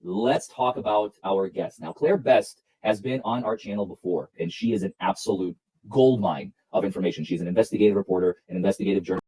let's talk about our guest. Now, Claire Best has been on our channel before, and she is an absolute gold mine of information. She's an investigative reporter, an investigative journalist,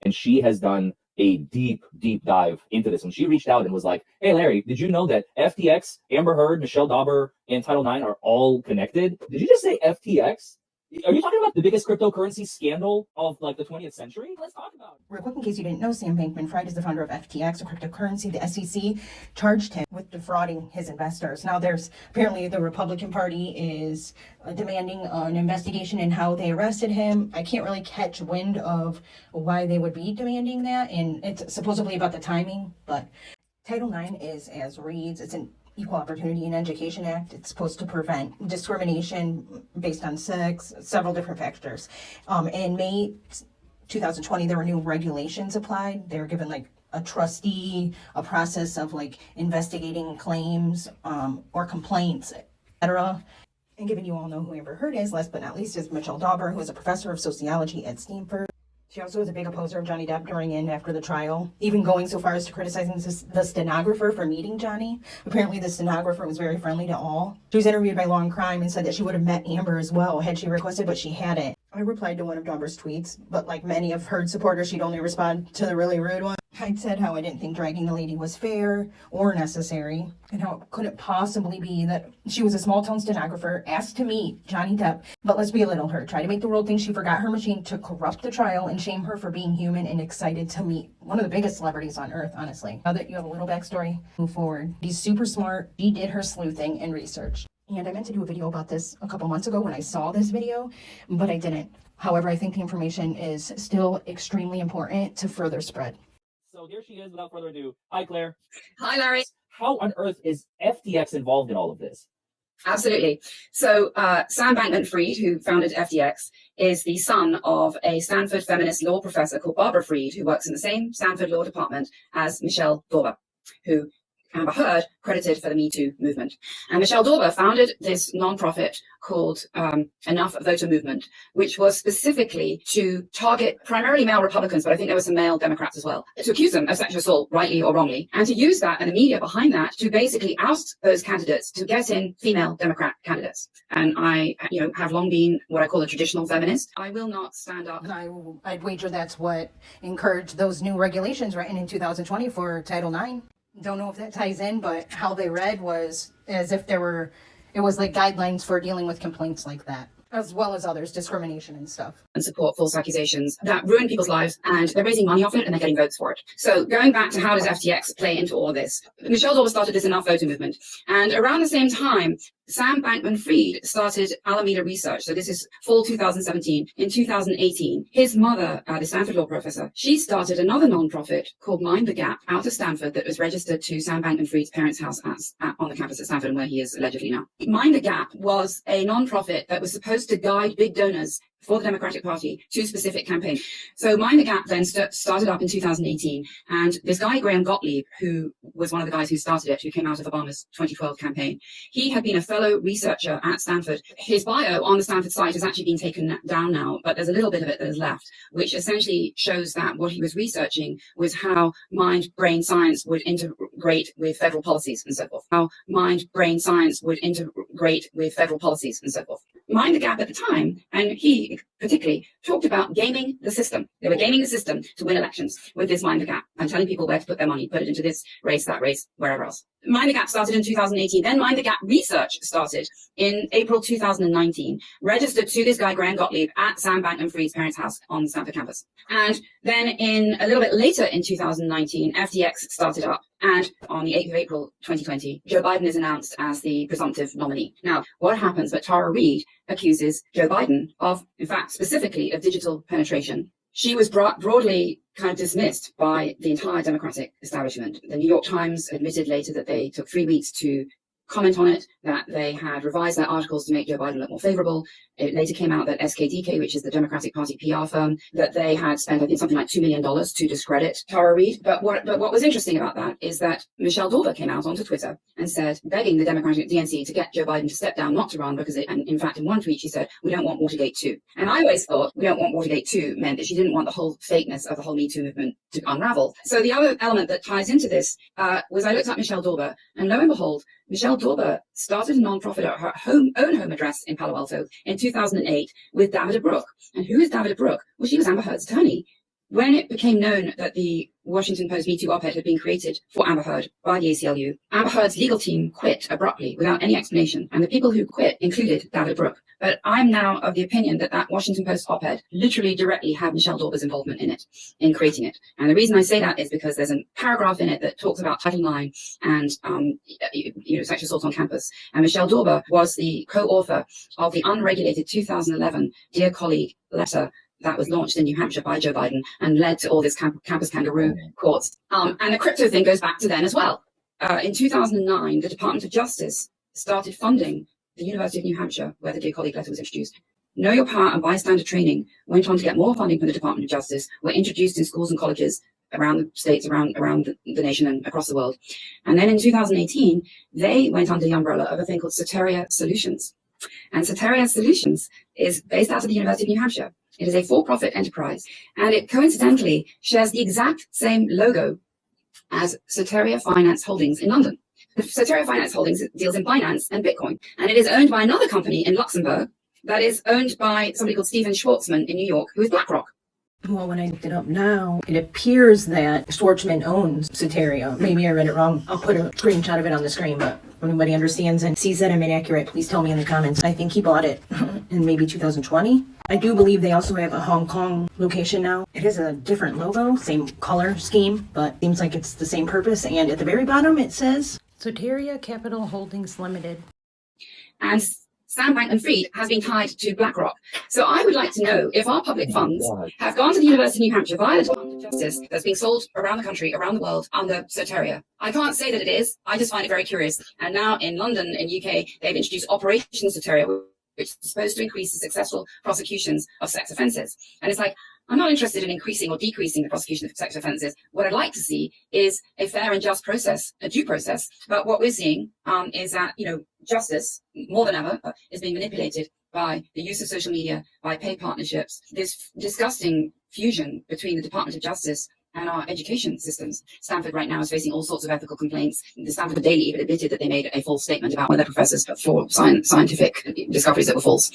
and she has done a deep dive into this. When she reached out and was like, hey, Larry, did you know that FTX, Amber Heard, Michelle Dauber, and Title IX are all connected? Did you just say FTX? Are you talking about the biggest cryptocurrency scandal of like the 20th century? Let's talk about it. Real quick, in case you didn't know, Sam Bankman-Fried is the founder of FTX, a cryptocurrency. The SEC charged him with defrauding his investors. Now, there's apparently the Republican Party is demanding an investigation in how they arrested him. I can't really catch wind of why they would be demanding that, and it's supposedly about the timing. But Title IX is as reads. It's an Equal Opportunity in Education Act. It's supposed to prevent discrimination based on sex, several different factors. In May 2020, there were new regulations applied. They were given like a trustee, a process of like investigating claims or complaints, etc. And given you all know who Amber Heard is, last but not least is Michelle Dauber, who is a professor of sociology at Stanford. She also was a big opposer of Johnny Depp during and after the trial, even going so far as to criticizing the stenographer for meeting Johnny. Apparently, the stenographer was very friendly to all. She was interviewed by Law and Crime and said that she would have met Amber as well had she requested, but she hadn't. I replied to one of Dauber's tweets, but like many of Heard's supporters, she'd only respond to the really rude one. I said how I didn't think dragging the lady was fair or necessary, and how it couldn't possibly be that she was a small-town stenographer asked to meet Johnny Depp. But let's belittle her, try to make the world think she forgot her machine to corrupt the trial, and shame her for being human and excited to meet one of the biggest celebrities on earth, honestly. Now that you have a little backstory, move forward. She's super smart. She did her sleuthing and research. And I meant to do a video about this a couple months ago when I saw this video, but I didn't. However, I think the information is still extremely important to further spread. So here she is, without further ado. Hi, Claire. Hi, Larry. How on earth is FTX involved in all of this? Absolutely. So Sam Bankman-Fried, who founded FTX, is the son of a Stanford feminist law professor called Barbara Fried, who works in the same Stanford law department as Michelle Dauber, who Amber Heard credited for the Me Too movement. And Michelle Dauber founded this nonprofit called Enough Voter Movement, which was specifically to target primarily male Republicans, but I think there were some male Democrats as well, to accuse them of sexual assault, rightly or wrongly, and to use that and the media behind that to basically oust those candidates to get in female Democrat candidates. And I, have long been what I call a traditional feminist. I will not stand up. And I'd wager that's what encouraged those new regulations written in 2020 for Title IX. Don't know if that ties in, but how they read was as if it was like guidelines for dealing with complaints like that, as well as others, discrimination and stuff. And support false accusations that ruin people's lives, and they're raising money off it and they're getting votes for it. So going back to how does FTX play into all of this? Michelle Dauber started this Enough Voter movement, and around the same time, Sam Bankman-Fried started Alameda Research. So this is fall 2017. In 2018, his mother, the Stanford law professor, she started another nonprofit called Mind the Gap out of Stanford that was registered to Sam Bankman-Fried's parents' house on the campus at Stanford, and where he is allegedly now. Mind the Gap was a nonprofit that was supposed to guide big donors for the Democratic Party to specific campaigns. So Mind the Gap then started up in 2018. And this guy, Graham Gottlieb, who was one of the guys who started it, who came out of Obama's 2012 campaign, he had been a fellow researcher at Stanford. His bio on the Stanford site has actually been taken down now, but there's a little bit of it that is left, which essentially shows that what he was researching was how mind-brain science would integrate with federal policies and so forth. How mind-brain science would integrate with federal policies and so forth. Mind the Gap at the time, and he particularly talked about gaming the system. They were gaming the system to win elections with this Mind the Gap and telling people where to put their money, put it into this race, that race, wherever else. Mind the Gap started in 2018. Then Mind the Gap Research started in April 2019, registered to this guy, Graham Gottlieb, at Sam Bankman-Fried's parents' house on the Stanford campus. And then in a little bit later in 2019, FTX started up. And on the 8th of April 2020, Joe Biden is announced as the presumptive nominee. Now, what happens? But Tara Reid accuses Joe Biden of, in fact, specifically of digital penetration. She was broadly kind of dismissed by the entire Democratic establishment. The New York Times admitted later that they took 3 weeks to comment on it, that they had revised their articles to make Joe Biden look more favorable. It later came out that SKDK, which is the Democratic Party PR firm, that they had spent, I think, something like $2 million to discredit Tara Reid. But what was interesting about that is that Michelle Dauber came out onto Twitter and said, begging the Democratic DNC to get Joe Biden to step down, not to run, because and in fact, in one tweet, she said, we don't want Watergate 2. And I always thought we don't want Watergate 2 meant that she didn't want the whole fakeness of the whole Me Too movement to unravel. So the other element that ties into this was I looked at Michelle Dauber, and lo and behold, Michelle Dauber started a nonprofit at her own home address in Palo Alto in 2008 with Davida Brooke. And who is Davida Brooke? Well, she was Amber Heard's attorney. When it became known that the Washington Post Me Too op-ed had been created for Amber Heard by the ACLU, Amber Heard's legal team quit abruptly without any explanation, and the people who quit included Davida Brooke. But I'm now of the opinion that that Washington Post op-ed literally directly had Michelle Dauber's involvement in it, in creating it. And the reason I say that is because there's a paragraph in it that talks about Title IX and sexual assault on campus. And Michelle Dauber was the co-author of the unregulated 2011 Dear Colleague letter that was launched in New Hampshire by Joe Biden and led to all this campus kangaroo courts. And the crypto thing goes back to then as well. In 2009, the Department of Justice started funding the University of New Hampshire, where the Dear Colleague letter was introduced. Know Your Power and bystander training went on to get more funding from the Department of Justice, were introduced in schools and colleges around the states, around the nation and across the world. And then in 2018, they went under the umbrella of a thing called Soteria Solutions. And Soteria Solutions is based out of the University of New Hampshire. It is a for-profit enterprise, and it coincidentally shares the exact same logo as Soteria Finance Holdings in London. The Soteria Finance Holdings deals in Binance and Bitcoin, and it is owned by another company in Luxembourg that is owned by somebody called Steven Schwartzman in New York, who is BlackRock. Well, when I looked it up now, it appears that Schwartzman owns Soteria. Maybe I read it wrong. I'll put a screenshot of it on the screen, but if anybody understands and sees that I'm inaccurate, please tell me in the comments. I think he bought it in maybe 2020. I do believe they also have a Hong Kong location now. It is a different logo, same color scheme, but seems like it's the same purpose. And at the very bottom, it says Soteria Capital Holdings Limited. And Sam Bankman-Fried has been tied to BlackRock. So I would like to know if our public funds have gone to the University of New Hampshire via the Department of Justice that's being sold around the country, around the world, under Soteria. I can't say that it is. I just find it very curious. And now in London, in UK, they've introduced Operation Soteria, which is supposed to increase the successful prosecutions of sex offences. And it's like, I'm not interested in increasing or decreasing the prosecution of sex offences. What I'd like to see is a fair and just process, a due process. But what we're seeing is that, justice, more than ever, is being manipulated by the use of social media, by paid partnerships, this disgusting fusion between the Department of Justice and our education systems. Stanford right now is facing all sorts of ethical complaints. The Stanford Daily even admitted that they made a false statement about one of their professors for scientific discoveries that were false.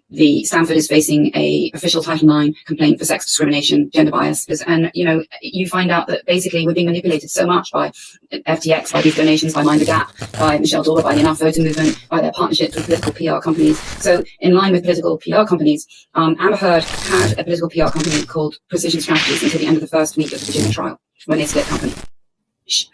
The Stanford is facing a official Title IX complaint for sex discrimination, gender bias. And, you find out that basically we're being manipulated so much by FTX, by these donations, by Mind the Gap, by Michelle Dauber, by the Enough Voter movement, by their partnerships with political PR companies. So in line with political PR companies, Amber Heard had a political PR company called Precision Strategies until the end of the first week of the Virginia trial, when they split company.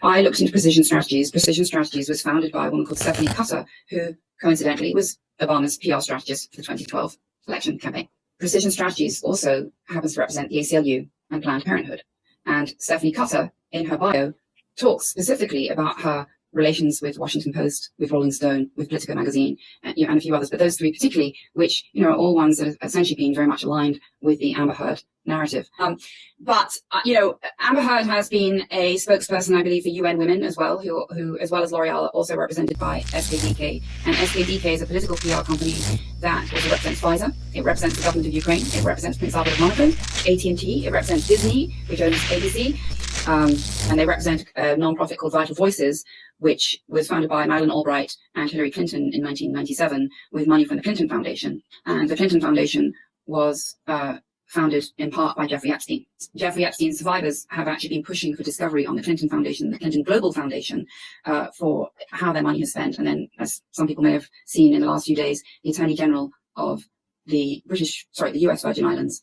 I looked into Precision Strategies. Precision Strategies was founded by a woman called Stephanie Cutter, who coincidentally was Obama's PR strategist for the 2012 election campaign. Precision Strategies also happens to represent the ACLU and Planned Parenthood. And Stephanie Cutter, in her bio, talks specifically about her relations with Washington Post, with Rolling Stone, with Politico magazine, and a few others, but those three particularly, which are all ones that are essentially being very much aligned with the Amber Heard narrative. But Amber Heard has been a spokesperson, I believe, for UN Women as well, who as well as L'Oreal, are also represented by SKDK. And SKDK is a political PR company that also represents Pfizer. It represents the government of Ukraine. It represents Prince Albert of Monaco, AT&T. It represents Disney, which owns ABC. And they represent a non-profit called Vital Voices, which was founded by Madeleine Albright and Hillary Clinton in 1997 with money from the Clinton Foundation. And the Clinton Foundation was founded in part by Jeffrey Epstein. Jeffrey Epstein's survivors have actually been pushing for discovery on the Clinton Foundation, the Clinton Global Foundation, for how their money is spent. And then, as some people may have seen in the last few days, the Attorney General of the US Virgin Islands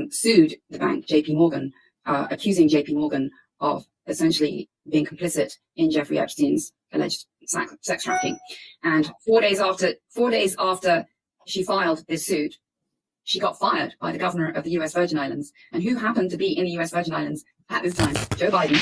sued the bank JP Morgan, accusing JP Morgan of essentially being complicit in Jeffrey Epstein's alleged sex trafficking. And 4 days after she filed this suit, she got fired by the governor of the US Virgin Islands. And who happened to be in the US Virgin Islands at this time? Joe Biden.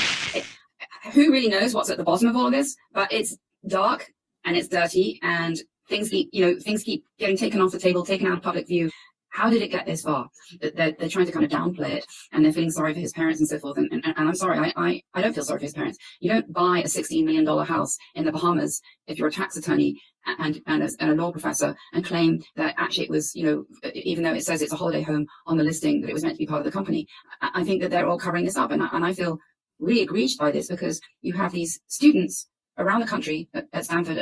Who really knows what's at the bottom of all of this? But it's dark and it's dirty, and things keep getting taken off the table, taken out of public view. How did it get this far? They're trying to kind of downplay it, and they're feeling sorry for his parents and so forth. And I'm sorry, I don't feel sorry for his parents. You don't buy a $16 million house in the Bahamas if you're a tax attorney and a law professor and claim that actually it was, even though it says it's a holiday home on the listing, that it was meant to be part of the company. I think that they're all covering this up, and I feel really aggrieved by this, because you have these students around the country, at Stanford,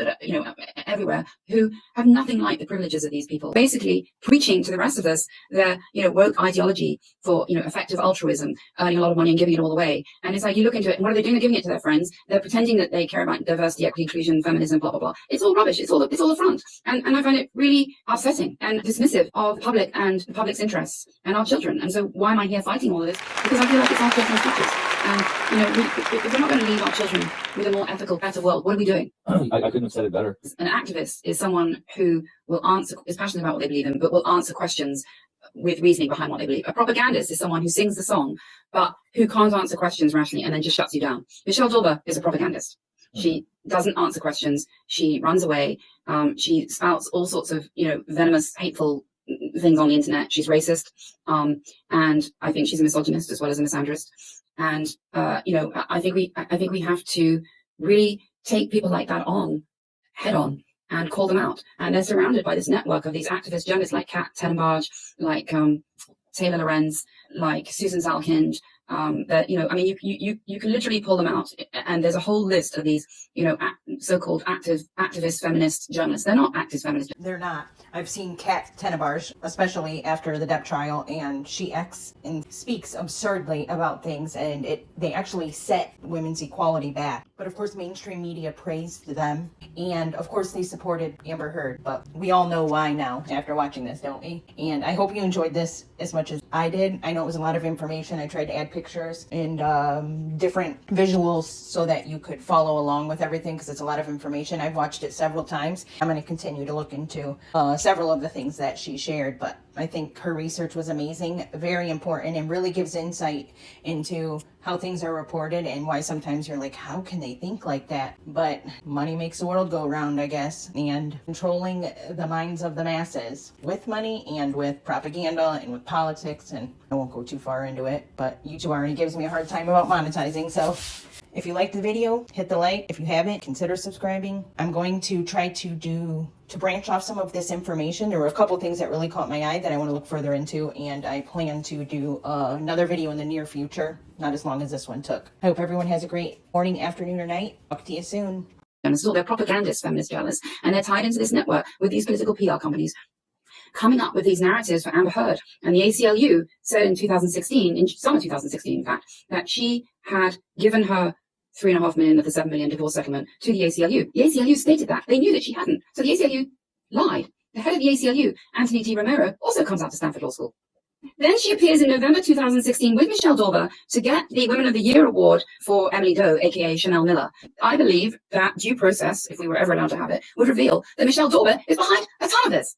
everywhere, who have nothing like the privileges of these people, basically preaching to the rest of us their, woke ideology for, effective altruism, earning a lot of money and giving it all away. And it's like, you look into it, and what are they doing? They're giving it to their friends. They're pretending that they care about diversity, equity, inclusion, feminism, blah, blah, blah. It's all rubbish. It's all a front. And I find it really upsetting and dismissive of the public and the public's interests and our children. And so why am I here fighting all of this? Because I feel like it's our children's futures. And, if we're not going to leave our children with a more ethical, better world, what are we doing? I couldn't have said it better. An activist is someone who is passionate about what they believe in, but will answer questions with reasoning behind what they believe. A propagandist is someone who sings the song, but who can't answer questions rationally and then just shuts you down. Michelle Dauber is a propagandist. She doesn't answer questions. She runs away. She spouts all sorts of, venomous, hateful things on the internet. She's racist. And I think she's a misogynist as well as a misandrist. And, I think we have to really take people like that on head on and call them out. And they're surrounded by this network of these activist journalists like Kat Tenenbaum, like Taylor Lorenz, like Susan Zalkind. That you can literally pull them out, and there's a whole list of these so-called activist feminist journalists. They're not activist feminists. They're not. I've seen Kat Tenenbaum, especially after the Depp trial, and she acts and speaks absurdly about things, and they actually set women's equality back. But of course, mainstream media praised them, and of course they supported Amber Heard. But we all know why now after watching this, don't we? And I hope you enjoyed this as much as I did. I know it was a lot of information. I tried to add pictures and different visuals so that you could follow along with everything, because it's a lot of information. I've watched it several times. I'm going to continue to look into several of the things that she shared, but I think her research was amazing, very important, and really gives insight into how things are reported and why sometimes you're like, how can they think like that? But money makes the world go round, I guess, and controlling the minds of the masses with money and with propaganda and with politics, and I won't go too far into it, but YouTube already gives me a hard time about monetizing, so if you liked the video, hit the like. If you haven't, consider subscribing. I'm going to try to branch off some of this information. There were a couple things that really caught my eye that I want to look further into, and I plan to do another video in the near future, not as long as this one took. I hope everyone has a great morning, afternoon, or night. Talk to you soon. And so they're propagandist feminist journalists, and they're tied into this network with these political PR companies, coming up with these narratives for Amber Heard. And the ACLU said in 2016, in summer 2016, in fact, that she had given her $3.5 million of the $7 million divorce settlement to the ACLU. The ACLU stated that. They knew that she hadn't. So the ACLU lied. The head of the ACLU, Anthony D. Romero, also comes out to Stanford Law School. Then she appears in November 2016 with Michelle Dauber to get the Women of the Year award for Emily Doe, aka Chanel Miller. I believe that due process, if we were ever allowed to have it, would reveal that Michelle Dauber is behind a ton of this.